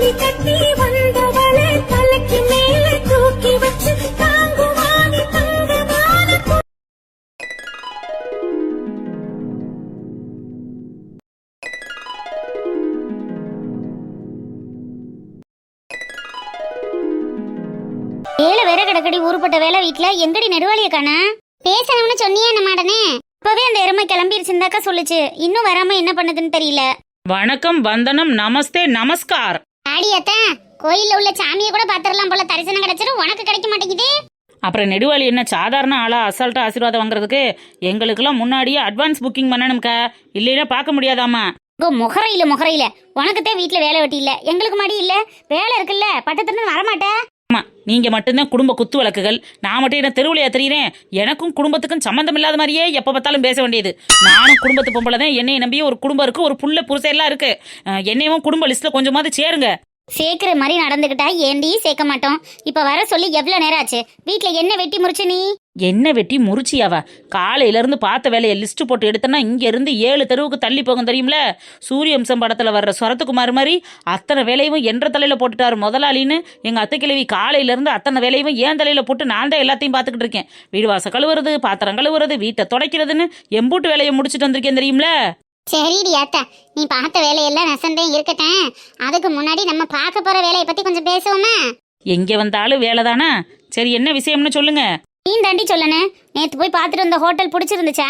வேலை வேற கிடக்கடி, ஊருப்பட்ட வேலை வீட்டுல. எங்கடி நெடுவாளிய காணா? பேசணும்னு சொன்னியா என்ன மாடனே? இப்பவே அந்த எருமை கிளம்பிருச்சுந்தாக்கா சொல்லுச்சு. இன்னும் வராம என்ன பண்ணுதுன்னு தெரியல. வணக்கம், வந்தனம், நமஸ்தே, நமஸ்கார். ஆடியத்தான் கோயில்ல உள்ள சாமியை கூட பாத்திரலாம் போல, தரிசனம் கிடைச்சிடும், உனக்கு கிடைக்க மாட்டேங்குது. அப்புறம் நெடுவாளி என்ன சாதாரண ஆளா அசால்ட்டா ஆசீர்வாதம் வாங்குறதுக்கு? எங்களுக்கெல்லாம் முன்னாடியே அட்வான்ஸ் புக்கிங் பண்ணணும்க்கா, இல்லைன்னா பார்க்க முடியாதாமா. முகரையில உனக்குத்தான் வீட்டுல வேலை வெட்டி இல்ல, எங்களுக்கு மாடி இல்ல, வேலை இருக்குல்ல, பட்டத்துன்னு வரமாட்டேன். ஆமா, நீங்க மட்டும்தான் குடும்ப குத்து வழக்குகள். நான் மட்டும் என்ன தெருவுலையா தெரியுறேன்? எனக்கும் குடும்பத்துக்கும் சம்மந்தம் இல்லாத மாதிரியே எப்ப பார்த்தாலும் பேச வேண்டியது. நானும் குடும்பத்து பொம்பளை தான், என்னைய நம்பி ஒரு குடும்பம் இருக்கு, ஒரு புள்ள புருஷன் எல்லாம் இருக்கு. என்னையும் குடும்ப லிஸ்ட்ல கொஞ்சமாவது சேருங்க. சேர்க்கிற மாதிரி நடந்துகிட்டா ஏண்டி சேர்க்க மாட்டோம். இப்ப வர சொல்லி எவ்வளவு நேரம் ஆச்சு? வீட்டுல என்ன வெட்டி முறிச்சு நீ? என்ன வெட்டி முறிச்சியாவா? காலையில இருந்து பார்த்த வேலையை லிஸ்ட் போட்டு எடுத்தனா இங்க இருந்து 7 தெருவுக்கு தள்ளி போகும் தெரியுமில. சூரியவம்சம் படத்துல வர்ற சொரத்துக்குமார் மாதிரி அத்தனை வேலையும் என்ற தலையில போட்டுட்டாரு முதலாளின்னு எங்க அத்தை கிழவி. காலையில இருந்து அத்தனை வேலையும் ஏன் தலையில போட்டு நான் தான் எல்லாத்தையும் பார்த்துக்கிட்டு இருக்கேன். வீடு வாசல் கழுவுறது, பாத்திரம் கழுவுறது, வீட்டை துடைக்கிறதுன்னு எம்பூட்டு வேலையை முடிச்சுட்டு வந்திருக்கேன் தெரியுமில. சரிடி ஆத்தா, நீ பார்த்த வேலையெல்லாம் நெசந்தே இருக்கட்டேன். அதுக்கு முன்னாடி நம்ம பார்க்க போற வேலையை பத்தி கொஞ்சம் பேசுவோமா? எங்க வந்தாலும் வேலைதானா? சரி, என்ன விஷயம்னு சொல்லுங்க. நீ தாண்டி சொல்லனே, நேத்து போய் பார்த்துட்டு வந்த ஹோட்டல் பிடிச்சிருந்துச்சா?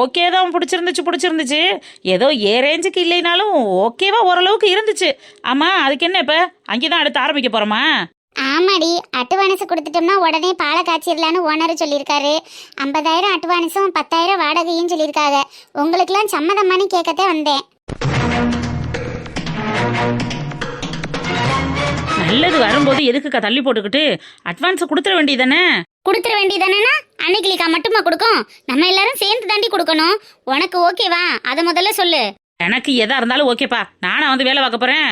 ஓகே தான், பிடிச்சிருந்துச்சு. ஏதோ ரேஞ்சுக்கு இல்லைனாலும் ஓகேவா ஓரளவுக்கு இருந்துச்சு. ஆமா, அதுக்கு என்ன இப்ப அங்கேதான் அடுத்து ஆரம்பிக்க போறோமா? ஆமாடி, அட்வான்ஸ் கொடுத்துட்டோம்னா உடனே பாலை காய்ச்சிடலான்னு ஓனர் சொல்லியிருக்காரு. 50,000 அட்வான்ஸும் 10,000 வாடகையும் சொல்லியிருக்காங்க. உங்களுக்குலாம் சம்மதமானு கேட்கத்தே வந்தேன். நல்லது வரும்போது எதுக்குக்கா தள்ளி போட்டுக்கிட்டு அட்வான்ஸ் கொடுத்துட வேண்டியதானே? கொடுத்துட வேண்டியதானேனா அன்னைக்கிலிக்கா மட்டுமா கொடுக்கும்? நம்ம எல்லாரும் சேர்ந்து தாண்டி கொடுக்கணும். உனக்கு ஓகேவா? அதை முதல்ல சொல்லு. எனக்கு எதா இருந்தாலும் ஓகேப்பா, நானா வந்து வேலை பார்க்க போறேன்.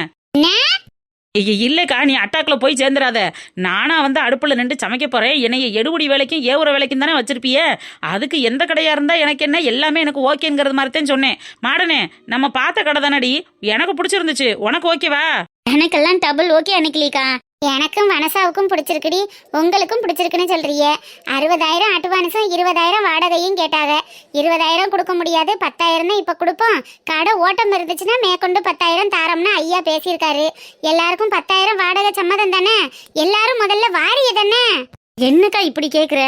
இல்லக்கா, நீ அட்டாக்ல போய் சேர்ந்துடாத. நானா வந்து அடுப்புல நின்று சமைக்க போறேன். என்னைய எடுபடி வேலைக்கும் ஏவுற வேலைக்கும் தானே வச்சிருப்பியே. அதுக்கு எந்த கடையா இருந்தா எனக்கு என்ன, எல்லாமே எனக்கு ஓகேங்கிறது மாதிரி தான் சொன்னேன். மாடனே, நம்ம பார்த்த கடை தானடி, எனக்கு பிடிச்சிருந்துச்சு. உனக்கு ஓகேவா? எனக்கெல்லாம் டபுள் ஓகே அன்னைக்கிலிக்கா. எனக்கும் வனசாவுக்கும் பிடிச்சிருக்குடி, உங்களுக்கும் பிடிச்சிருக்குன்னு சொல்றிய. 60,000 அட்வான்ஸும் 20,000 வாடகையும் கேட்டாங்க. 20,000 கொடுக்க முடியாது, 10,000 தான் இப்ப கொடுப்போம். கடை ஓட்டம் இருந்துச்சுன்னா மேற்கொண்டு 10,000 தாரம்னு ஐயா பேசியிருக்காரு. எல்லாருக்கும் 10,000 வாடகை சம்மதம் தானே? எல்லாரும் முதல்ல வாரிய தானே? என்னக்கா இப்படி கேக்குற?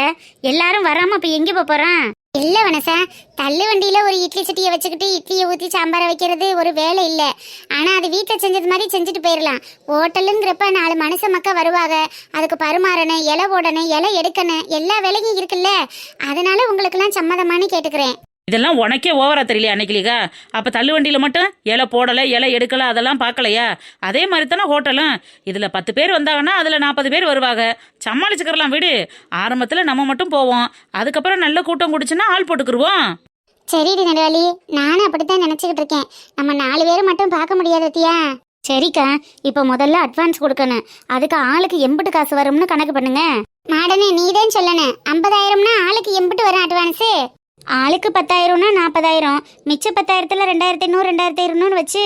எல்லாரும் வராம இப்ப எங்க போறோம்? இல்ல வனசா, தள்ளு வண்டியில ஒரு இட்லி சட்டியை வச்சுக்கிட்டு இட்லியை ஊற்றி சாம்பாரை வைக்கிறது ஒரு வேலை இல்லை. ஆனா அது வீட்டில் செஞ்சது மாதிரி செஞ்சுட்டு போயிடலாம். ஹோட்டலுங்கிறப்ப 4 மனுஷ மக்கா வருவாங்க, அதுக்கு பருமாறணும், இலை போடணும், இலை எடுக்கணும், எல்லா வேலையும் இருக்குல்ல. அதனால உங்களுக்கெல்லாம் சம்மதமானு கேட்டுக்கிறேன். இதெல்லாம் உனக்கே ஓவரா தெரியலையா அன்னைக்கிலிக்கா? அப்ப தள்ளு வண்டியில மட்டும் இலை போடலை, இலை எடுக்கல, அதெல்லாம் பார்க்கலையா? அதே மாதிரி தானே ஹோட்டலும். இதுல 10 பேர் வந்தாங்கன்னா அதுல 40 பேர் வருவாங்க. சமாளிச்சுக்கிறலாம் விடு. ஆரம்பத்துல நம்ம மட்டும் போவோம், அதுக்கப்புறம் நல்ல கூட்டம் குடிச்சுன்னா ஆள் போட்டுக்குருவோம். சரிடி நடுவாளி, நானும் அப்படித்தான் நினைச்சுக்கிட்டு இருக்கேன். நம்ம 4 பேர் மட்டும் பார்க்க முடியாது தியா. சரிக்கா, இப்ப முதல்ல அட்வான்ஸ் கொடுக்கணும். அதுக்கு ஆளுக்கு எம்பிட்டு காசு வரும்னு கணக்கு பண்ணுங்க. மாடனே, நீதான் சொல்லணும். 50,000னா ஆளுக்கு எம்பிட்டு வரும் அட்வான்ஸு? ஆளுக்கு 10,000னா 40,000, மிச்ச 10,000த்துல 2,500 2,200 வச்சு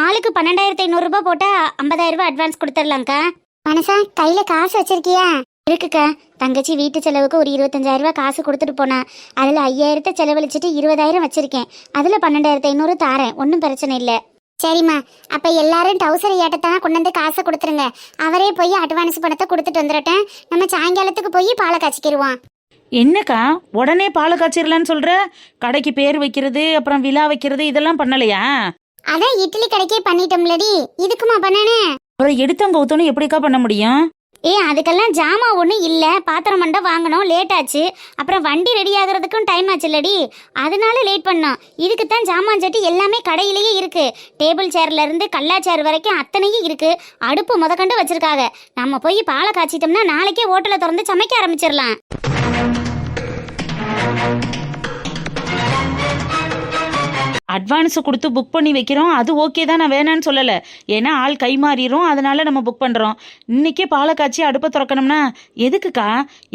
ஆளுக்கு 12,500 ரூபாய் போட்டா 50,000 ரூபாய் அட்வான்ஸ் கொடுத்துடலாம்க்கா. மனசா, கையில காசு வச்சிருக்கியா? இருக்குக்கா. தங்கச்சி வீட்டு செலவுக்கு ஒரு 25,000 ரூபாய் காசு கொடுத்துட்டு போனா. அதுல 5,000 செலவழிச்சிட்டு 20,000 வச்சிருக்கேன். அதுல 12,500 தாரேன், ஒன்றும் பிரச்சனை இல்லை. சரிம்மா, அப்ப எல்லாரும் டவுசர் ஏட்டத்தான் கொண்டு வந்து காசை கொடுத்துருங்க. அவரே போய் அட்வான்ஸ் பணத்தை கொடுத்துட்டு வந்துடட்டேன். நம்ம சாயங்காலத்துக்கு போய் பாலை காய்ச்சிக்கிடுவோம். என்னக்கா உடனே பாலை காய்ச்சிடலான்னு சொல்ற? கடைக்கு பேர் வைக்கிறது, அப்புறம் விழா வைக்கிறது, இதெல்லாம் பண்ணலையா? அதான் இட்லி கடைக்கே பண்ணிட்டோம்லடி, இதுக்குமா பண்ணனே? அப்புறம் எடுத்தவங்க ஊத்தணும் எப்படிக்கா பண்ண முடியும்? அதுக்கெல்லாம் ஜாமா ஒன்றும் இல்லை, பாத்திரம் மண்டை வாங்கணும், லேட் ஆச்சு. அப்புறம் வண்டி ரெடி ஆகுறதுக்கும் டைம் ஆச்சு இல்லடி, அதனால லேட் பண்ணோம். இதுக்குத்தான் ஜாமான் சட்டி எல்லாமே கடையிலேயே இருக்கு. டேபிள் சேர்ல இருந்து கல்லா சேர் வரைக்கும் அத்தனையும் இருக்கு. அடுப்பு முதக்கண்டு வச்சிருக்காங்க. நம்ம போய் பாலை காய்ச்சிட்டோம்னா நாளைக்கே ஹோட்டலை திறந்து சமைக்க ஆரம்பிச்சிடலாம். அட்வான்ஸ் கொடுத்து புக் பண்ணி வைக்கிறோம், அது ஓகே தான், நான் வேணான்னு சொல்லலை. ஏன்னா ஆள் கை மாறிடும், அதனால நம்ம புக் பண்ணுறோம். இன்னைக்கே பாலை காய்ச்சி அடுப்பை திறக்கணும்னா எதுக்குக்கா?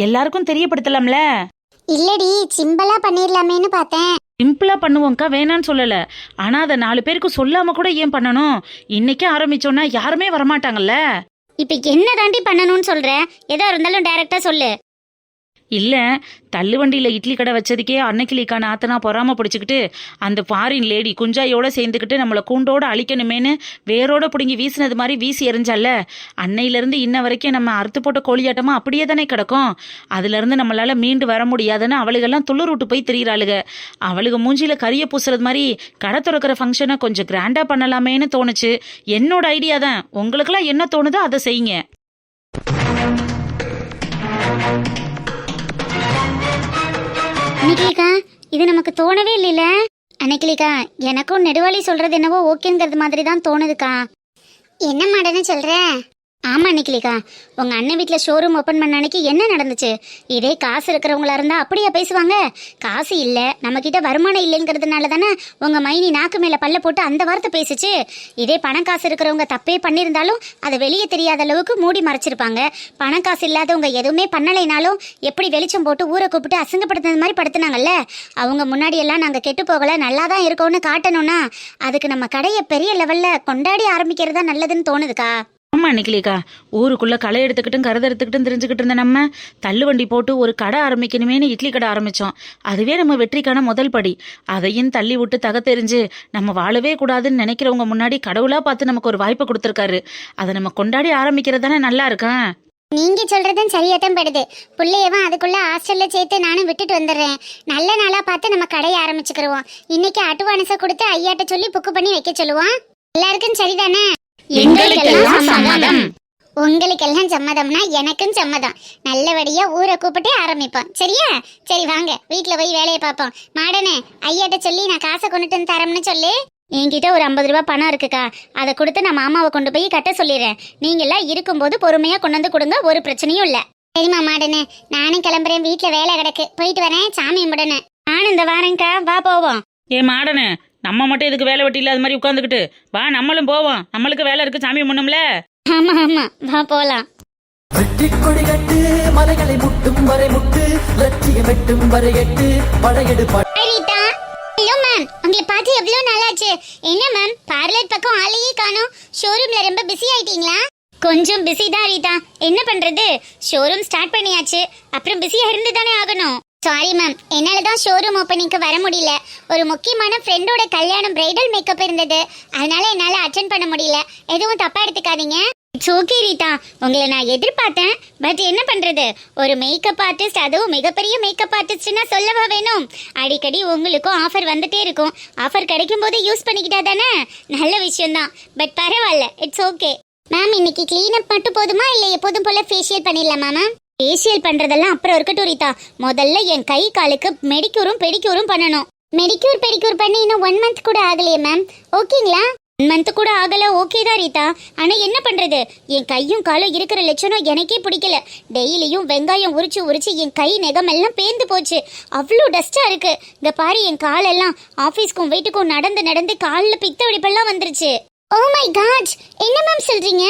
எல்லாருக்கும் தெரியப்படுத்தலாம்ல. இல்லடி, சிம்பிளா பண்ணிடலாமேன்னு பார்த்தேன். சிம்பிளா பண்ணுவோம்க்கா, வேணான்னு சொல்லல. ஆனா அதை 4 பேருக்கு சொல்லாம கூட ஏன் பண்ணணும்? இன்னைக்கே ஆரம்பிச்சோன்னா யாருமே வரமாட்டாங்கல்ல. இப்ப என்ன தாண்டி பண்ணணும்னு சொல்ற? எதா இருந்தாலும் டைரக்டா சொல்லு. இல்ல, தள்ளுவண்டியில இட்லி கடை வச்சதுக்கே அன்னைக்கிளிக்கான ஆத்தனா பொறாம பிடிச்சிக்கிட்டு அந்த ஃபாரின் லேடி குஞ்சாயோட சேர்ந்துக்கிட்டு நம்மளை கூண்டோட அழிக்கணுமேனு வேரோட பிடுங்கி வீசினது மாதிரி வீசி எறிஞ்சால. அன்னையிலேருந்து இன்ன வரைக்கும் நம்ம அறுத்து போட்ட கோழியாட்டமா அப்படியே தானே கிடக்கும். அதுலேருந்து நம்மளால மீண்டு வர முடியாதுன்னு அவளுகெல்லாம் துள்ளுருட்டு போய் திரியிறாளுக. அவளுக மூஞ்சியில கரிய பூசுறது மாதிரி கடை திறக்கிற ஃபங்க்ஷனை கொஞ்சம் கிராண்டா பண்ணலாமேன்னு தோணுச்சு. என்னோட ஐடியா தான். உங்களுக்கெல்லாம் என்ன தோணுதோ அதை செய்யுங்க. அன்னைக்கிளிக்கா, இது நமக்கு தோணவே இல்லைல்ல. அன்னைக்கிளிக்கா, எனக்கும் நெடுவாளி சொல்றது என்னவோ ஓகேங்கிறது மாதிரி தான் தோணுதுக்கா. என்ன மாடன்னு சொல்ற? ஆமா அன்னைக்கிளிக்கா, உங்க அண்ணன் வீட்டுல ஷோரூம் ஓபன் பண்ண அன்னைக்கு என்ன நடந்துச்சு? இதே காசு இருக்கிறவங்களா இருந்தா அப்படியா பேசுவாங்க? காசு இல்ல, நம்ம கிட்ட வருமானம் இல்லைங்கிறதுனால தானே உங்க மைனி நாக்கு மேல பல்ல போட்டு அந்த வார்த்தை பேசுச்சு. இதே பணம் காசு இருக்கிறவங்க தப்பே பண்ணியிருந்தாலும் அதை வெளியே தெரியாத அளவுக்கு மூடி மறைச்சிருப்பாங்க. பணம் காசு இல்லாதவங்க எதுவுமே பண்ணலைனாலும் எப்படி வெளிச்சம் போட்டு ஊரை கூப்பிட்டு அசிங்கப்படுத்துறது மாதிரி படுத்துனாங்கல்ல. அவங்க முன்னாடி எல்லாம் நாங்க கெட்டு போகல, நல்லா தான் இருக்கோம்னு காட்டணும்னா அதுக்கு நம்ம கடையை பெரிய லெவல்ல கொண்டாடி ஆரம்பிக்கிறதா நல்லதுன்னு தோணுதுக்கா. ஆமா நிக்கலிக்கா, ஊருக்குள்ள களை எடுத்துக்கிட்டும் கருத எடுத்துக்கிட்டும் தெரிஞ்சுக்கிட்டு இருந்த நம்ம தள்ளுவண்டி போட்டு ஒரு கடை ஆரம்பிக்கணுமேனு இட்லி கடை ஆரம்பிச்சோம். அதுவே நம்ம வெற்றிக்கான முதல் படி. அதையும் தள்ளி விட்டு தகத்தெறிஞ்சு நம்ம வாழவே கூடாதுன்னு நினைக்கிறவங்க முன்னாடி கடவுளா பார்த்து நமக்கு ஒரு வாய்ப்பு கொடுத்துருக்காரு. அதை நம்ம கொண்டாடி ஆரம்பிக்கிறது தானே நல்லா இருக்கும். நீங்க சொல்றதும் சரியாத்தான் படுது. பிள்ளையவன் அதுக்குள்ள ஹாஸ்டல்ல சேர்த்து நானும் விட்டுட்டு வந்துடுறேன். நல்ல நாளா பார்த்து நம்ம கடையை ஆரம்பிச்சுக்கிருவோம். இன்னைக்கு அட்டுவானச கொடுத்து ஐயாட்ட சொல்லி புக்கு பண்ணி வைக்க சொல்லுவோம். எல்லாருக்கும் சரிதானே? எங்களுக்கெல்லாம் சம்மதம். உங்களுக்கெல்லாம் சம்மதம்னா எனக்கும் சம்மதம். நல்லபடியா ஊரை கூப்பிட்டு ஆரம்பிப்போம். சரியா? சரி வாங்க, வீட்டுல போய் வேலையை பார்ப்போம். மாடனே, ஐயாட்ட சொல்லி நான் காசை கொண்டுட்டு வந்து தரேன்னு சொல்லு. என்கிட்ட ஒரு 50 ரூபாய் பணம் இருக்குக்கா, அதை கொடுத்து நான் மாமாவை கொண்டு போய் கட்ட சொல்லிடுறேன். நீங்க எல்லாம் இருக்கும்போது பொறுமையா கொண்டு வந்து கொடுங்க, ஒரு பிரச்சனையும் இல்ல. சரிம்மா மாடனே, நானும் கிளம்புறேன். வீட்டுல வேலை கிடக்கு, போயிட்டு வரேன். சாமி முடனே. நானும் இந்த வாரேங்க்கா, வா போவோம். ஏ மாடனே, நம்ம மட்டும் இதுக்கு வேலை வெட்டி இல்லாத மாதிரி உட்காந்துக்கிட்டு வா, நம்மளும் போவோம். நம்மளுக்கு வேலை இருக்கு, சாமி பண்ணும்ல. ஆமா ஆமா, வா போலாம். வெற்றி கொடி கட்டு, மலைகளை முட்டும் வரை முட்டு, லட்சியம் வெட்டும் வரை எட்டு, படையெடு ரீட்டா, ஹலோ மேம், உங்களை பார்த்து எவ்வளவு நாளாச்சு. என்ன மேம், பார்லர் பக்கம் ஆளையே காணோம். ஷோரூம்ல ரொம்ப பிஸி ஆயிட்டீங்களா? கொஞ்சம் பிஸி தான் ரீட்டா, என்ன பண்றது, ஷோரூம் ஸ்டார்ட் பண்ணியாச்சு, அப்புறம் பிஸியா இருந்து தானே ஆகணும். சாரி மேம், என்னால தான் ஷோரூம் ஓப்பனிங்க்கு வர முடியல. ஒரு முக்கியமான ஃப்ரெண்டோட கல்யாணம், பிரைடல் மேக்கப் இருந்தது, அதனால என்னால அட்டென்ட் பண்ண முடியல. எதுவும் தப்பா எடுத்துக்காதீங்க. இட்ஸ் ஓகே ரீட்டா, உங்களை நான் எதிர்பார்த்தேன். பட் என்ன பண்றது, ஒரு மேக்கப் ஆர்டிஸ்ட், அதுவும் மிகப்பெரிய மேக்கப் ஆர்டிஸ்ட்னா சொல்லவா வேணும். அடிக்கடி உங்களுக்கும் ஆஃபர் வந்துட்டே இருக்கும். ஆஃபர் கிடைக்கும் போது யூஸ் பண்ணிக்கிட்டா தானே நல்ல விஷயம்தான். பட் பரவாயில்ல, இட்ஸ் ஓகே. மேம், இன்னைக்கு கிளீனப் மட்டும் போதுமா இல்ல எப்போதும் போல ஃபேஷியல் பண்ணிடலாமா மேம்? ஃபேஷியல் பண்றதெல்லாம் அப்புறம் இருக்கட்டும் ரீதா, முதல்ல என் கை காலுக்கு மெடிக்யூரும் பெடிக்யூரும் பண்ணணும். மெடிக்யூர் பெடிக்யூர் பண்ணி இன்னும் 1 மந்த் கூட ஆகலையே மேம், ஓகேங்களா? 1 மந்த் கூட ஆகல, ஓகே தான் ரீதா. ஆனா என்ன பண்றது, என் கையும் காலும் இருக்கிற லட்சணம் எனக்கே பிடிக்கல. டெய்லியும் வெங்காயம் உரிச்சு உரிச்சு என் கை நெகம் எல்லாம் பேந்து போச்சு. அவ்வளோ டஸ்டா இருக்கு. இந்த பாரு, என் காலெல்லாம் ஆபீஸ்க்கும் வீட்டுக்கும் நடந்து நடந்து காலில் பித்த வெடிப்பெல்லாம் வந்துருச்சு. ஓ மை காட், என்ன மேம் சொல்றீங்க?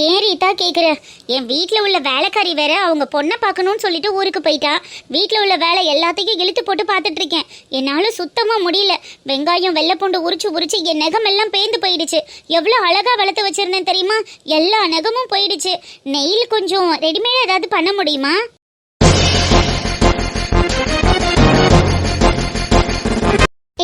ஏன் ரீதா கேக்குற? என் வீட்டில் உள்ள வேலைக்காரி வேற அவங்க பொண்ணை பார்க்கணும்னு சொல்லிட்டு ஊருக்கு போயிட்டா. வீட்டில் உள்ள வேலை எல்லாத்தையும் இழுத்து போட்டு பார்த்துட்டு இருக்கேன். என்னால சுத்தமா முடியல. வெங்காயம் வெள்ளைப்பூண்டு உரிச்சு உரிச்சு என் நகம் எல்லாம் பேந்து போயிடுச்சு. எவ்வளோ அழகா வளர்த்து வச்சிருந்தேன் தெரியுமா, எல்லா நகமும் போயிடுச்சு. நெயில் கொஞ்சம் ரெடிமேட் ஏதாவது பண்ண முடியுமா?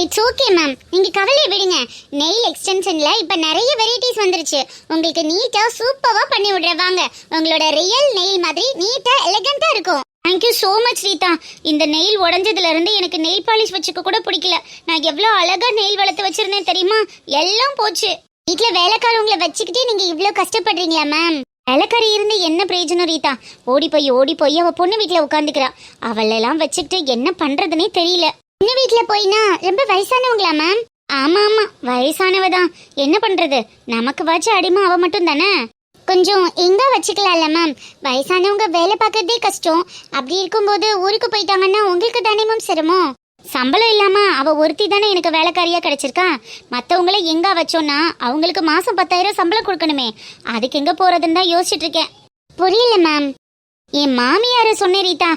இட்ஸ் ஓகே மேம், நீங்க கவலையை விடுங்க. நெயில் எக்ஸ்டென்ஷன்ல இப்ப நிறைய வெரைட்டிஸ் வந்துருச்சு. உங்களுக்கு நீட்டா சூப்பரா பண்ணி விடுறேன் வாங்க. உங்களோட ரியல் நெயில் மாதிரி நீட்டா எலிகண்டா இருக்கும். Thank you so much Rita. இந்த நெயில் உடஞ்சதுல இருந்து எனக்கு நெயில் பாலிஷ் வச்சுக்க கூட பிடிக்கல. நான் எவ்வளவு அழகா நெயில் வளர்த்து வச்சிருந்தேன் தெரியுமா, எல்லாம் போச்சு. வீட்டுல வேலைக்காரவங்களை வச்சுக்கிட்டே நீங்க இவ்வளவு கஷ்டப்படுறீங்களா மேம்? வேலைக்காரி இருந்து என்ன பிரயோஜனம் ரீதா? ஓடி போய் அவ பொண்ணு வீட்டுல உட்காந்துக்கிறா. அவளெல்லாம் வச்சுக்கிட்டு என்ன பண்றதுன்னே தெரியல. பொண்ணு வீட்டுல போயினா ரொம்ப வயசானவங்களா மேம்? ஆமா ஆமா, வயசானவ தான். என்ன பண்றது, நமக்கு வச்ச அடிமை அவ மட்டும் தானே. கொஞ்சம் எங்க வச்சுக்கலாம்ல மேம்? வயசானவங்க வேலை பார்க்கறதே கஷ்டம். அப்படி இருக்கும்போது ஊருக்கு போயிட்டாங்கன்னா உங்களுக்கு தானே மேம் சிரமம். சம்பளம் இல்லாம அவ ஒருத்தி தானே எனக்கு வேலைக்காரியா கிடைச்சிருக்கா. மத்தவங்கள எங்க வச்சோம்னா அவங்களுக்கு மாசம் 10,000 சம்பளம் கொடுக்கணுமே. அதுக்கு எங்க போறதுன்னு தான் யோசிச்சுட்டு இருக்கேன். புரியல மேம். என் மாமியார சொன்னேன் ரீதா,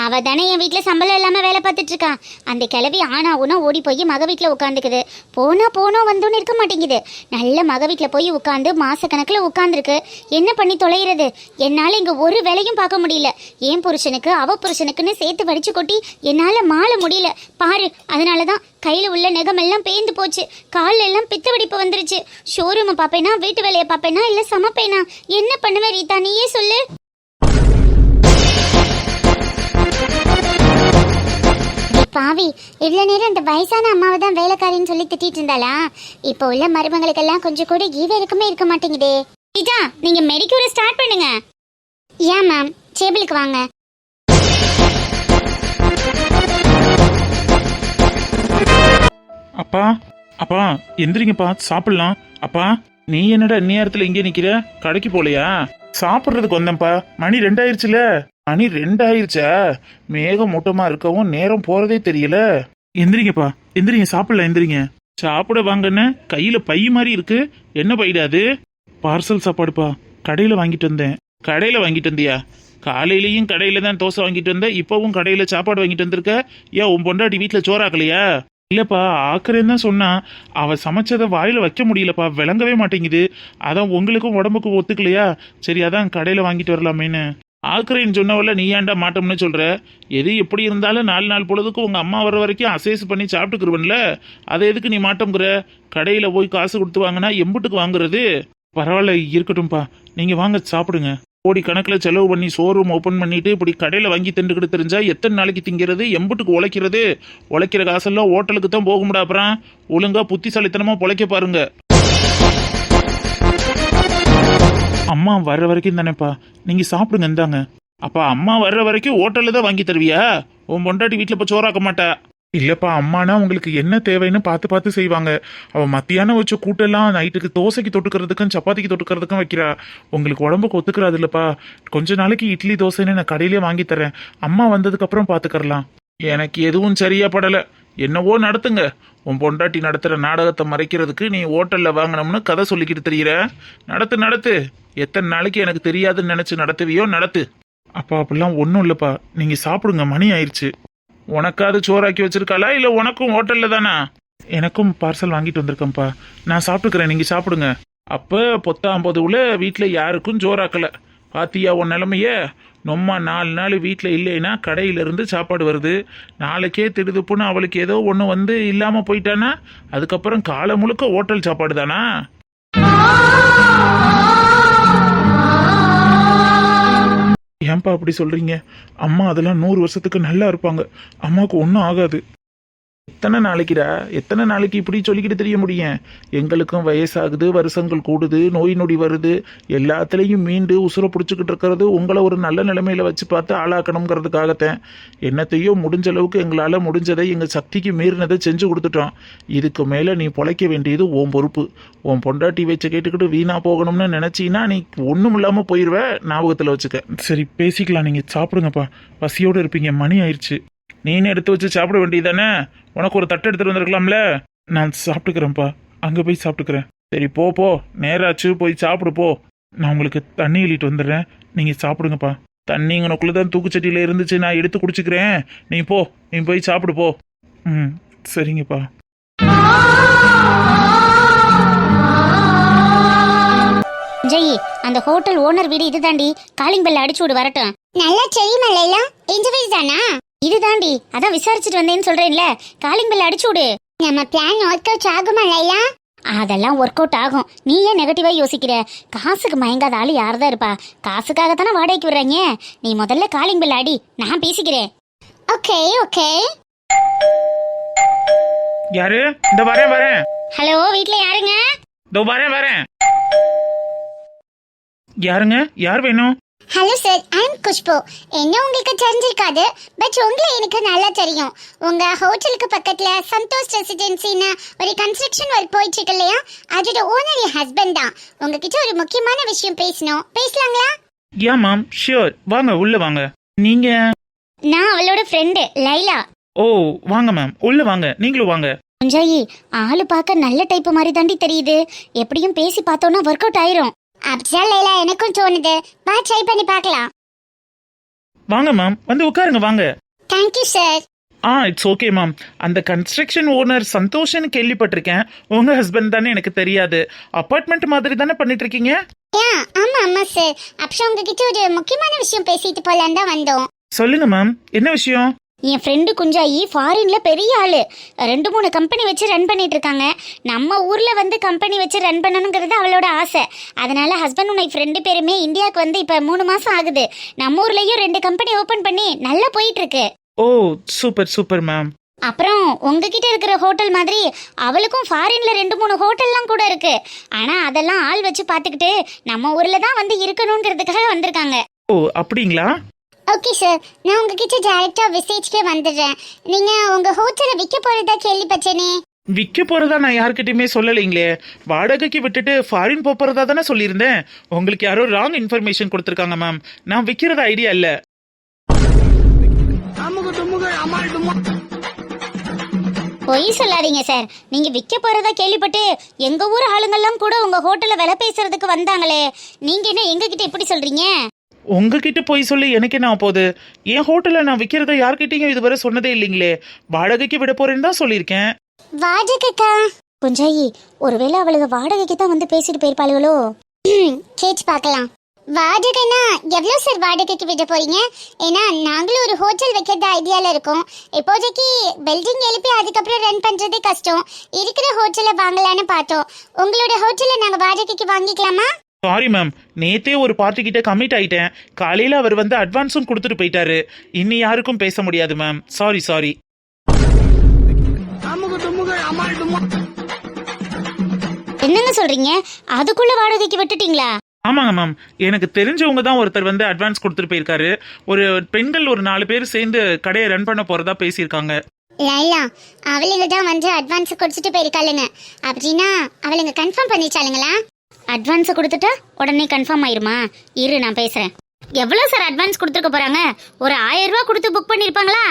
அவ தானே என் வீட்டுல சம்பளம் இல்லாம வேலை பார்த்துட்டு இருக்கா. அந்த கிளவி ஆனா ஊனா ஓடி போய் மக வீட்டுல உட்காந்துக்குது. போனா வந்தோன்னு இருக்க மாட்டேங்குது. நல்ல மக வீட்டுல போய் உட்காந்து மாசக்கணக்குல உட்காந்துருக்கு. என்ன பண்ணி தொலைகிறது? என்னால இங்க ஒரு வேலையும் பார்க்க முடியல. என் புருஷனுக்கு அவ புருஷனுக்குன்னு சேர்த்து வடிச்சு கொட்டி என்னால மாள முடியல பாரு. அதனாலதான் கையில உள்ள நெகமெல்லாம் பேந்து போச்சு. கால்ல எல்லாம் பித்த வெடிப்பு வந்துருச்சு. ஷோரூம் பாப்பேனா, வீட்டு வேலையை பாப்பேனா, இல்ல சமைப்பேனா? என்ன பண்ணுவேன் ரீதா, நீயே சொல்லு. பாவி, இவ்வளவு நேரம் இந்த வயசான அம்மாவை தான் வேலைக்காரின்னு சொல்லி திட்டிட்டு இருந்தாளா? இப்போ உள்ள மருமகளுக்கெல்லாம் கொஞ்சம் கூட ஈவ இருக்குமே இருக்க மாட்டேங்குதே. ரீதா, நீங்க மெடிக்யூரை ஸ்டார்ட் பண்ணுங்க. ஏன் மேம், டேபிளுக்கு வாங்க. அப்பா அப்பா எந்திரிங்கப்பா, சாப்பிடலாம். அப்பா நீ என்னடா நேரத்துல இங்கே நிக்கிற? கடைக்கு போலையா? சாப்பிட்றதுக்கு வந்தேன்ப்பா. மணி 2 ஆயிருச்சுல. மணி 2 ஆயிருச்சா? மேகம் மூட்டமா இருக்கவும் நேரம் போறதே தெரியல. எந்திரிங்கப்பா, எந்திரிங்க, சாப்பிடலாம், எந்திரிங்க. சாப்பிட வாங்கன்னு கையில பை மாதிரி இருக்கு. என்ன பைடாது? பார்சல் சாப்பாடுப்பா, கடையில வாங்கிட்டு வந்தேன். கடையில வாங்கிட்டு வந்தியா? காலையிலயும் கடையில தான் தோசை வாங்கிட்டு வந்தேன், இப்பவும் கடையில சாப்பாடு வாங்கிட்டு வந்திருக்க. ஏன் உன் பொண்டாட்டி வீட்டுல சோறாக்கலையா? இல்லப்பா, ஆக்குறேன்னு தான் சொன்னா. அவ சமைச்சதை வாயில வைக்க முடியலப்பா, விளங்கவே மாட்டேங்குது. அதான் உங்களுக்கும் உடம்புக்கும் ஒத்துக்கலையா? சரி, அதான் கடையில வாங்கிட்டு வரலாமேன்னு. ஆக்குறேன்னு சொன்னவள நீ ஏன்டா மாட்டோம்னு சொல்ற? எது எப்படி இருந்தாலும் 4 நாள் பொழுதுக்கு உங்க அம்மா வர வரைக்கும் அசேஸ் பண்ணி சாப்பிட்டுக்குருவன்ல. அதை எதுக்கு நீ மாட்டோங்கிற? கடையில போய் காசு கொடுத்து வாங்கினா எம்புட்டுக்கு வாங்குறது? பரவாயில்ல, இருக்கட்டும்பா, நீங்க வாங்க சாப்பிடுங்க. கோடி கணக்கில் செலவு பண்ணி ஷோரூம் ஓப்பன் பண்ணிட்டு இப்படி கடையில் வாங்கி திண்டுக்கிட்டு தெரிஞ்சா எத்தனை நாளைக்கு திங்கிறது? எம்புட்டுக்கு உழைக்கிறது? உழைக்கிற காசெல்லாம் ஹோட்டலுக்கு தான் போக முடியாது. அப்புறம் ஒழுங்கா புத்திசாலித்தனமா பொழைக்க பாருங்க. அம்மா வர்ற வரைக்கும் தானேப்பா, நீங்க சாப்பிடுங்க, இந்தாங்க. அப்பா, அம்மா வர்ற வரைக்கும் ஹோட்டல்ல தான் வாங்கி தருவியா? உன் பொண்டாட்டி வீட்டில் இப்போ சோறாக்க மாட்டா. இல்லப்பா, அம்மானா உங்களுக்கு என்ன தேவைன்னு பார்த்து பார்த்து செய்வாங்க. அவ மத்தியானம் வச்ச கூட்டெல்லாம் நைட்டுக்கு தோசைக்கு தொட்டுக்கிறதுக்கும் சப்பாத்திக்கு தொட்டுக்கிறதுக்கும் வைக்கிறா. உங்களுக்கு உடம்புக்கு ஒத்துக்கிறாது இல்லப்பா. கொஞ்ச நாளைக்கு இட்லி தோசைன்னு நான் கடையிலே வாங்கி தரேன். அம்மா வந்ததுக்கு அப்புறம் பாத்துக்கறலாம். எனக்கு எதுவும் சரியா படல. என்னவோ நடத்துங்க. உன் பொண்டாட்டி நடத்துற நாடகத்தை மறைக்கிறதுக்கு நீ ஹோட்டல்ல வாங்கினோம்னு கதை சொல்லிக்கிட்டு தெரியற. நடத்து. எத்தனை நாளைக்கு எனக்கு தெரியாதுன்னு நினைச்சு நடத்துவியோ நடத்து. அப்பா, அப்படிலாம் ஒன்றும் இல்லப்பா, நீங்க சாப்பிடுங்க, மணி ஆயிடுச்சு. உனக்காவது சோறாக்கி வச்சிருக்காளா, இல்ல உனக்கும் ஹோட்டல்ல தானா? எனக்கும் பார்சல் வாங்கிட்டு வந்திருக்கேன்ப்பா, நான் சாப்பிட்டுக்கிறேன், நீங்க சாப்பிடுங்க. அப்ப 19 வீட்டுல யாருக்கும் சோறாக்கல. பாத்தியா உன் நிலைமைய? நொம்மா 4 நாள் வீட்டுல இல்லைன்னா கடையில இருந்து சாப்பாடு வருது. நாளைக்கே திடுதுப்புன்னு அவளுக்கு ஏதோ ஒண்ணு வந்து இல்லாம போயிட்டானா அதுக்கப்புறம் காலை முழுக்க ஹோட்டல் சாப்பாடு தானா? ஏன்பா அப்படி சொல்றீங்க? அம்மா அதெல்லாம் 100 வருஷத்துக்கு நல்லா இருப்பாங்க. அம்மாவுக்கு ஒன்றும் ஆகாது. எத்தனை நாளைக்கு இப்படி சொல்லிக்கிட்டு தெரிய முடியும்? எங்களுக்கும் வயசாகுது, வருஷங்கள் கூடுது, நோய் நொடி வருது. எல்லாத்துலேயும் மீண்டு உசுரை பிடிச்சிக்கிட்டு இருக்கிறது உங்களை ஒரு நல்ல நிலைமையில வச்சு பார்த்து ஆளாக்கணுங்கிறதுக்காகத்தான். என்னத்தையோ முடிஞ்ச அளவுக்கு எங்களால் முடிஞ்சதை எங்கள் சக்திக்கு மீறினதை செஞ்சு கொடுத்துட்டோம். இதுக்கு மேலே நீ பொழைக்க வேண்டியது உன் பொறுப்பு. உன் பொண்டாட்டி வச்சு கேட்டுக்கிட்டு வீணா போகணும்னு நினச்சின்னா நீ ஒன்றும் இல்லாமல் போயிடுவ. ஞாபகத்தில் வச்சுக்க. சரி, பேசிக்கலாம், நீங்கள் சாப்பிடுங்கப்பா, பசியோடு இருப்பீங்க, மணி ஆயிடுச்சு. நீனே எடுத்து வச்சு சாப்பிட வேண்டியதானே? உனக்கு ஒரு தட்டு எடுத்துட்டு வந்திருக்கலாம்ல. நான் சாப்பிட்டுக்கிறேன்ப்பா, அங்கே போய் சாப்பிட்டுக்கிறேன். சரி, போ, நேராச்சு, போய் சாப்பிடு போ. நான் உங்களுக்கு தண்ணி எழுதிட்டு வந்துடுறேன், நீங்கள் சாப்பிடுங்கப்பா. தண்ணி உனக்குள்ளே தான் தூக்குச்சட்டியில் இருந்துச்சு, நான் எடுத்து குடிச்சுக்கிறேன். நீ போய் சாப்பிடு போ. ம், சரிங்கப்பா. ஜெயி, அந்த ஹோட்டல் ஓனர் வீடு இதுதாண்டி. காலிங் பெல் அடிச்சு விடு, வரட்டும். நல்லா தெரியுமா லைலா, இந்த வீடு தானா? இதுதாண்டி, அதான் விசாரிச்சுட்டு வந்தேன்னு சொல்றேன்ல. காலிங் பெல் அடிச்சு விடு. நம்ம பிளான் ஒர்க் அவுட் ஆகுமா லைலா? அதெல்லாம் ஒர்க் அவுட் ஆகும். நீ ஏன் நெகட்டிவா யோசிக்கிற? காசுக்கு மயங்காத ஆளு யார்தான் இருப்பா? காசுக்காகத்தானே வாடகைக்கு விடுறாங்க. நீ முதல்ல காலிங் பெல் அடி, நான் பேசிக்கிறேன். ஓகே. யாரு? இந்த வரேன். ஹலோ, வீட்ல யாருங்க? இதோ வரேன். யாருங்க? யார் வேணும்? Hello sir, I am Khushbu. என்ன உங்களுக்கு தெரிஞ்சிருக்காது, பட் உங்களை எனக்கு நல்லா தெரியும். உங்க ஹோட்டலுக்கு பக்கத்துல சந்தோஷ் ரெசிடென்சின்னு ஒரு கன்ஸ்ட்ரக்ஷன் ஒர்க் போயிட்டு இருக்கு இல்லையா? அதோட ஓனர் என் ஹஸ்பண்ட் தான். உங்ககிட்ட ஒரு முக்கியமான விஷயம் பேசலாங்களா? யா மேம், ஷியோர், வாங்க, உள்ள வாங்க. நீங்க? நான் அவளோட ஃப்ரெண்டு லைலா. ஓ, வாங்க மேம், உள்ள வாங்க, நீங்களும் வாங்க. ஜெயி, ஆளு பார்க்க நல்ல டைப் மாதிரி தாண்டி தெரியுது. எப்படியும் பேசி பார்த்தோன்னா ஒர்க் அவுட் ஆயிரும். அப்படியா லைலா, எனக்கும் தோணுது. வா, ட்ரை பண்ணி பார்க்கலாம். வாங்க மேம், வந்து உட்காருங்க வாங்க. Thank you sir. It's okay ma'am. அந்த கன்ஸ்ட்ரக்ஷன் ஓனர் சந்தோஷ்னு கேள்விப்பட்டிருக்கேன். உங்க ஹஸ்பண்ட் தானே எனக்கு தெரியாது. அபார்ட்மெண்ட் மாதிரி தானே பண்ணிட்டு இருக்கீங்க? ஆமா ஆமா சார். அப்புறம் உங்ககிட்ட ஒரு முக்கியமான விஷயம் பேசிட்டு போலான்னு தான் வந்தோம். சொல்லுங்க மேம், என்ன விஷயம்? என் ஃப்ரெண்டு குஞ்சாயி ஃபாரின்ல பெரிய ஆளு, 2-3 கம்பெனி வச்சு ரன் பண்ணிட்டு இருக்காங்க. நம்ம ஊர்ல வந்து கம்பெனி வச்சு ரன் பண்ணணுங்கிறது அவளோட ஆசை. அதனால ஹஸ்பண்ட் ஒய்ஃப் 2 பேருமே இந்தியாவுக்கு வந்து இப்ப 3 மாசம் ஆகுது. நம்ம ஊர்லயும் 2 கம்பெனி ஓபன் பண்ணி நல்லா போயிட்டு இருக்கு. ஓ சூப்பர் சூப்பர் மேம். அப்புறம் உங்ககிட்ட இருக்கிற ஹோட்டல் மாதிரி அவளுக்கும் ஃபாரின்ல 2-3 ஹோட்டல்லாம் கூட இருக்கு. ஆனா அதெல்லாம் ஆள் வச்சு பாத்துக்கிட்டு நம்ம ஊர்ல தான் வந்து இருக்கணுங்கிறதுக்காக வந்திருக்காங்க. ஓ அப்படிங்களா? ஓகே சார், நான் உங்ககிட்ட டைரக்டா விசிட்க்கே வந்துடுறேன். நீங்க உங்க ஹோட்டலை விற்க போறதா கேள்விப்பட்டேனே. விற்க போறதா நான் யார்கிட்டயுமே சொல்லலைங்களே. வாடகைக்கு விட்டுட்டு ஃபாரின் போறதா தானே சொல்லியிருந்தேன். உங்களுக்கு யாரோ ராங் இன்ஃபர்மேஷன் கொடுத்துருக்காங்க மேம். நான் விற்கிறது ஐடியா இல்ல. பொய் சொல்லாதீங்க சார். நீங்க விற்க போறதா கேள்விப்பட்டு எங்க ஊர் ஆளுங்கெல்லாம் கூட உங்க ஹோட்டல்ல விலை பேசுறதுக்கு வந்தாங்களே. நீங்க என்ன எங்க கிட்ட இப்படி சொல்றீங்க? உங்ககிட்ட போய் சொல்லி எனக்கு என்ன போகுது? என் ஹோட்டல்ல நான் விற்கிறத யார்கிட்டயும் இதுவரை சொன்னதே இல்லைங்களே. வாடகைக்கு விட போறேன்னு தான் சொல்லியிருக்கேன். வாடகைக்கா? குஞ்சாயி, ஒருவேளை அவளுக்கு வாடகைக்கு தான் வந்து பேசிட்டு போயிருப்பாளுகளோ? கேட்டு பார்க்கலாம். வாடகைனா எவ்வளோ சார் வாடகைக்கு விட போறீங்க? ஏன்னா நாங்களும் ஒரு ஹோட்டல் வைக்கிறது ஐடியால இருக்கோம். இப்போதைக்கு பில்டிங் எழுப்பி அதுக்கப்புறம் ரன் பண்றதே கஷ்டம். இருக்கிற ஹோட்டலை வாங்கலான்னு பார்த்தோம். உங்களோட ஹோட்டலை நாங்கள் வாடகைக்கு வாங்கிக்கலாமா? சாரி மேம், நேத்தே ஒரு பார்ட்டி கிட்ட கமிட் ஆயிட்டேன். காலையில அவர் வந்து அட்வான்ஸும் கொடுத்துட்டு போயிட்டாரு. இன்னி யாருக்கும் பேச முடியாது மேம். சாரி. என்னங்க சொல்றீங்க? அதுக்குள்ள வாடகைக்கு விட்டுட்டீங்களா? ஆமாங்க மேம், எனக்கு தெரிஞ்சவங்க தான் ஒருத்தர் வந்து அட்வான்ஸ் கொடுத்துட்டு போயிருக்காரு. ஒரு பெண்கள் ஒரு 4 பேர் சேர்ந்து கடையை ரன் பண்ண போறதா பேசியிருக்காங்க. லைலா, அவளுங்க தான் வந்து அட்வான்ஸ் கொடுத்துட்டு போயிருக்காளுங்க. அப்படின்னா அவளுங்க கன்ஃபார்ம் பண்ணிச்சாளுங்களா? அட்வான்ஸ் கொடுத்துட்டா உடனே கன்ஃபார்ம் ஆயிருமா? இரு நான் பேசுறேன். எவ்வளவு சார் அட்வான்ஸ் கொடுத்துருக்க போறாங்க? ஒரு 1000 ரூபாய் கொடுத்து புக் பண்ணிருப்பாங்களா?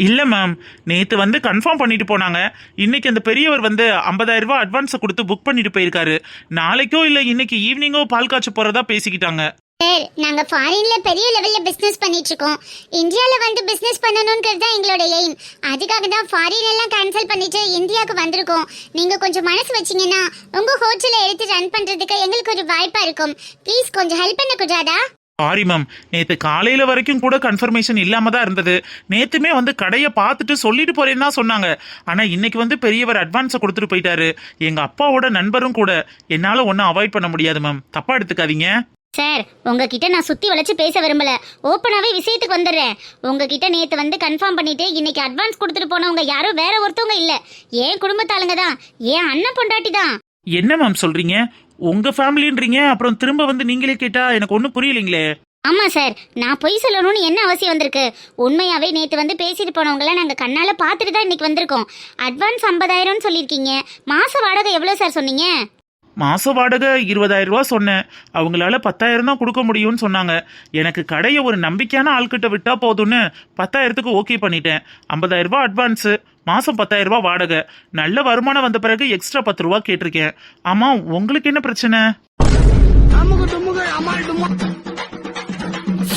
இல்ல மேம், நேத்து வந்து கன்ஃபார்ம் பண்ணிட்டு போனாங்க. இன்னைக்கு அந்த பெரியவர் வந்து 50,000 ரூபாய் அட்வான்ஸ் கொடுத்து புக் பண்ணிட்டு போயிருக்காரு. நாளைக்கோ இல்ல இன்னைக்கு ஈவினிங்கோ பால் காய்ச்ச போறதா பேசிக்கிட்டாங்க. சார், நாங்க ஃபாரின்ல பெரிய லெவல்ல பிசினஸ் பண்ணிட்டு இருக்கோம். இந்தியால வந்து பிசினஸ் பண்ணணும்ங்கிறது தான் எங்களோட எய்ம். அதுக்காக தான் ஃபாரின் எல்லாம் கேன்சல் பண்ணிட்டு இந்தியாவுக்கு வந்திருக்கோம். நீங்க கொஞ்சம் மனசு வச்சீங்கன்னா உங்க ஹோட்டலை எடுத்து ரன் பண்றதுக்கு எங்களுக்கு ஒரு வாய்ப்பா இருக்கும். ப்ளீஸ் கொஞ்சம் ஹெல்ப் பண்ண கூடாதா? சாரி மேம், நேத்து காலையில வரைக்கும் கூட கன்ஃபர்மேஷன் இல்லாம தான் இருந்தது. நேத்துமே வந்து கடையை பார்த்துட்டு சொல்லிட்டு போறேன்னு தான் சொன்னாங்க. ஆனா இன்னைக்கு வந்து பெரியவர் அட்வான்ஸை கொடுத்துட்டு போயிட்டாரு. எங்க அப்பாவோட நண்பரும் கூட. என்னால ஒன்னும் அவாய்ட் பண்ண முடியாது மேம், தப்பா எடுத்துக்காதீங்க. சார், உங்ககிட்ட நான் சுத்தி வளைச்சு பேச விரும்பல. ஓப்பனாவே விஷயத்துக்கு வந்துடுறேன். உங்ககிட்ட நேத்து வந்து கன்ஃபார்ம் பண்ணிட்டு இன்னைக்கு அட்வான்ஸ் கொடுத்துட்டு போனவங்க யாரும் வேற ஒருத்தவங்க இல்ல, ஏன் குடும்பத்தாளுங்க தான், ஏன் அண்ணன் பொண்டாட்டி தான். என்ன மேம் சொல்றீங்க? உங்க ஃபேமிலின்றீங்க, அப்புறம் திரும்ப வந்து நீங்களே கேட்டா எனக்கு ஒன்றும் புரியலைங்களே. ஆமா சார், நான் பொய் சொல்லணும்னு என்ன அவசியம் வந்திருக்கு? உண்மையாவே நேத்து வந்து பேசிட்டு போனவங்கள நாங்க கண்ணால பாத்துட்டு தான் இன்னைக்கு வந்திருக்கோம். அட்வான்ஸ் 50,000 சொல்லியிருக்கீங்க. மாச வாடகை எவ்வளவு சார் சொன்னீங்க? மாச வாடகை 20,000 ரூபா சொன்னேன். அவங்களால 10,000 தான் கொடுக்க முடியும்னு சொன்னாங்க. எனக்கு கடையை ஒரு நம்பிக்கையான ஆள்கிட்ட விட்டா போதும்னு 10,000க்கு ஓகே பண்ணிட்டேன். 50,000 ரூபாய் அட்வான்ஸ், மாசம் 10,000 ரூபாய் வாடகை. நல்ல வருமானம் வந்த பிறகு எக்ஸ்ட்ரா 10 ரூபா கேட்டிருக்கேன். ஆமா, உங்களுக்கு என்ன பிரச்சனை?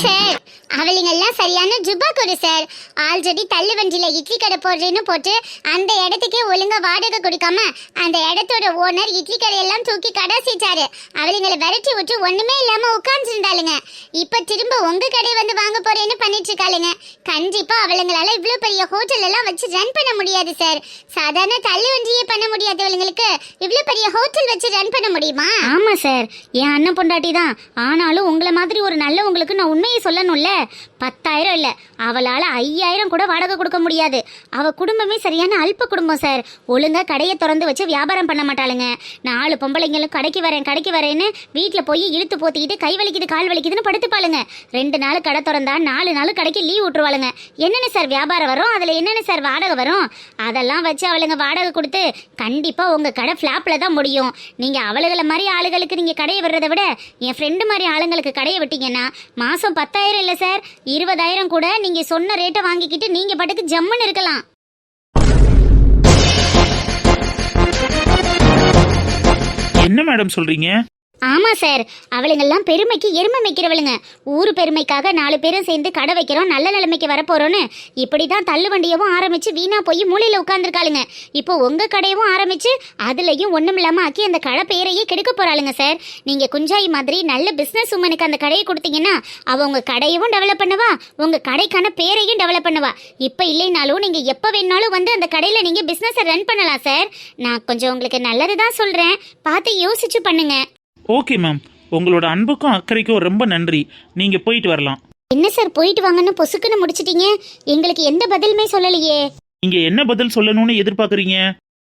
சார், அவளுங்க எல்லாம் சரியான ஜுபா கொடு சார். ஆல்ரெடி தள்ளு வண்டியில இட்லி கடை போடுறேன்னு போட்டு அந்த இடத்துக்கே ஒழுங்கா வாடகை கொடுக்காம அந்த இடத்தோட ஓனர் இட்லி கடையெல்லாம் தூக்கி கடை சீச்சாரு. அவளுங்களை விரட்டி விட்டு ஒண்ணுமே இல்லாம உட்கார்ந்துருந்தாளுங்க. இப்ப திரும்ப உங்க கடையை வந்து வாங்க போறேன்னு பண்ணிட்டு இருக்காளுங்க. கண்டிப்பா அவளுங்களால இவ்வளவு பெரிய ஹோட்டல் எல்லாம் வச்சு ரன் பண்ண முடியாது சார். சாதாரண தள்ளு வண்டியே பண்ண முடியாது அவளுங்களுக்கு இவ்வளவு பெரிய ஹோட்டல் வச்சு ரன் பண்ண முடியுமா? ஆமா சார், என் அண்ணன் பொண்டாட்டி தான். ஆனாலும் உங்களை மாதிரி ஒரு நல்லவங்களுக்கு நான் உண்மையை சொல்லணும்ல. 10,000 இல்ல, அவளால 5,000 கூட வாடகை கொடுக்க முடியாது. அவ குடும்பமே சரியான அல்ப குடும்பம் சார். ஒழுங்கா கடையை திறந்து வச்சு வியாபாரம் பண்ண மாட்டாளுங்க. 4 பொம்பளைங்களும் கடைக்கு வரேன்னு வீட்டுல போய் இழுத்து போத்திக்கிட்டு கை வலிக்குது கால் வலிக்குதுன்னு படுத்துப்பாளுங்க. 2 நாள் கடை திறந்தா 4 நாள் கடைக்கு லீவ் விட்டுருவாளுங்க. என்னென்ன சார் வியாபாரம் வரும்? அதுல என்னென்ன சார் வாடகை வரும்? அதெல்லாம் வச்சு அவளுங்க வாடகை கொடுத்து கண்டிப்பா உங்க கடை ஃபிளாப்ல தான் முடியும். நீங்க அவளுகளை மாதிரி ஆளுகளுக்கு நீங்க கடையை விடுறதை விட என் ஃப்ரெண்டு மாதிரி ஆளுங்களுக்கு கடையை விட்டீங்கன்னா மாசம் 10,000 இல்ல சார், 20,000 கூட நீங்க சொன்ன ரேட்டை வாங்கிக்கிட்டு நீங்க பாட்டுக்கு ஜம்முன்னு இருக்கலாம். என்ன மேடம் சொல்றீங்க? ஆமா சார், அவளுங்கெல்லாம் பெருமைக்கு எருமை மேய்க்கிறவளுங்க. ஊரு பெருமைக்காக 4 பேரும் சேர்ந்து கடை வைக்கிறோம், நல்ல நிலைமைக்கு வரப்போறோன்னு இப்படிதான் தள்ளு வண்டியவும் ஆரம்பிச்சு வீணா போய் மூலையில உட்காந்துருக்காளுங்க. இப்போ உங்க கடையவும் ஆரம்பிச்சு அதுலயும் ஒண்ணும் இல்லாம ஆக்கி அந்த கடை பேரையே கெடுக்க போறாளுங்க சார். நீங்க குஞ்சாயி மாதிரி நல்ல பிசினஸ் உமனுக்கு அந்த கடையை கொடுத்தீங்கன்னா அவ உங்க கடையவும் டெவலப் பண்ணுவா, உங்க கடைக்கான பேரையும் டெவலப் பண்ணுவா. இப்ப இல்லைனாலும் நீங்க எப்ப வேணாலும் வந்து அந்த கடையில நீங்க பிசினஸ் ரன் பண்ணலாம் சார். நான் கொஞ்சம் உங்களுக்கு நல்லதுதான் சொல்றேன், பார்த்து யோசிச்சு பண்ணுங்க. ஓகே மேம், உங்களோட அன்புக்கும் அக்கறைக்கும் ரொம்ப நன்றி. நீங்க போயிட்டு வரலாம். என்ன சார் போயிட்டு வாங்கன்னு பொசுக்குன்னு முடிச்சிட்டீங்க, எங்களுக்கு எந்த பதிலுமே சொல்லலையே. நீங்க என்ன பதில் சொல்லணும்னு எதிர்பார்க்குறீங்க?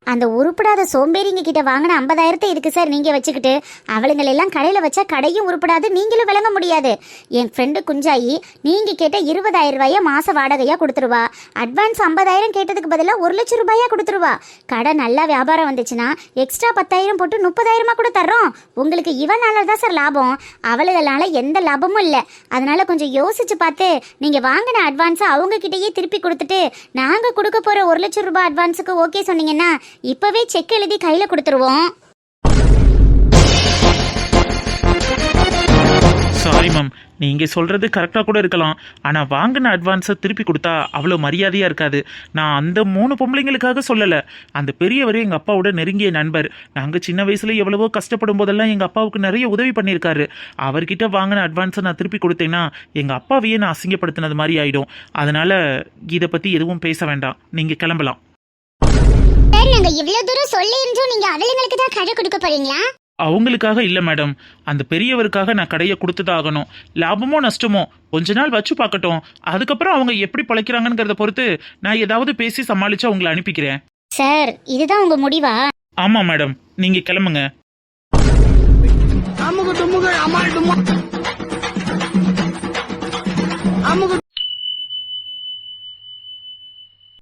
அந்த உருப்படாத சோம்பேறிங்க கிட்ட வாங்கின 50,000 இருக்கு சார் நீங்க வச்சுக்கிட்டு. அவளுங்களெல்லாம் கடையில வச்சா கடையும் உருப்படாது, நீங்களும் விளங்க முடியாது. என் ஃப்ரெண்டு குஞ்சாயி நீங்க கேட்ட 20,000 ரூபாய மாச வாடகையா கொடுத்துருவா. அட்வான்ஸ் 50,000 கேட்டதுக்கு பதிலா 1,00,000 ரூபாயா கொடுத்துருவா. கடை நல்லா வியாபாரம் வந்துச்சுன்னா எக்ஸ்ட்ரா 10,000 போட்டு 30,000 கூட தர்றோம். உங்களுக்கு இவனால தான் சார் லாபம், அவளுகளால எந்த லாபமும் இல்லை. அதனால கொஞ்சம் யோசிச்சு பார்த்து நீங்க வாங்கின அட்வான்ஸை அவங்க கிட்டயே திருப்பி கொடுத்துட்டு நாங்க கொடுக்க போற 1,00,000 ரூபாய் அட்வான்ஸுக்கு ஓகே சொன்னீங்கன்னா இப்பவே செக் எழுதி கையில கொடுத்துருவோம். சாரி மேம், நீங்க சொல்றது கரெக்டா கூட இருக்கலாம். ஆனா வாங்கின அட்வான்ஸை திருப்பி கொடுத்தா அவ்வளோ மரியாதையா இருக்காது. நான் அந்த 3 பொம்பளைங்களுக்காக சொல்லல. அந்த பெரியவரே எங்க அப்பாவோட நெருங்கிய நண்பர். நாங்க சின்ன வயசுல எவ்வளவோ கஷ்டப்படும் போதெல்லாம் எங்க அப்பாவுக்கு நிறைய உதவி பண்ணியிருக்காரு. அவர்கிட்ட வாங்கின அட்வான்ஸை நான் திருப்பி கொடுத்தேன்னா எங்க அப்பாவையே நான் அசிங்கப்படுத்தினது மாதிரி ஆயிடும். அதனால இதை பத்தி எதுவும் பேச வேண்டாம், நீங்க கிளம்பலாம். சார் நாங்க இவ்வளவு தூரம் சொல்லி இருந்தும் நீங்க அவளுங்களுக்கு தான் கடை கொடுக்க போறீங்களா? அவங்களுக்காக இல்லை மேடம், அந்த பெரியவருக்காக நான் கடையை கொடுத்துதான் ஆகணும். லாபமோ நஷ்டமோ கொஞ்ச நாள் வச்சு பார்க்கட்டும். அதுக்கப்புறம் அவங்க எப்படி பழைக்கிறாங்கிறத பொறுத்து நான் ஏதாவது பேசி சமாளிச்சு அவங்களை அனுப்பிக்கிறேன். சார் இதுதான் உங்க முடிவா? ஆமா மேடம், நீங்க கிளம்புங்க. அமுகு டுமுகு அமால் டுமா அமுகு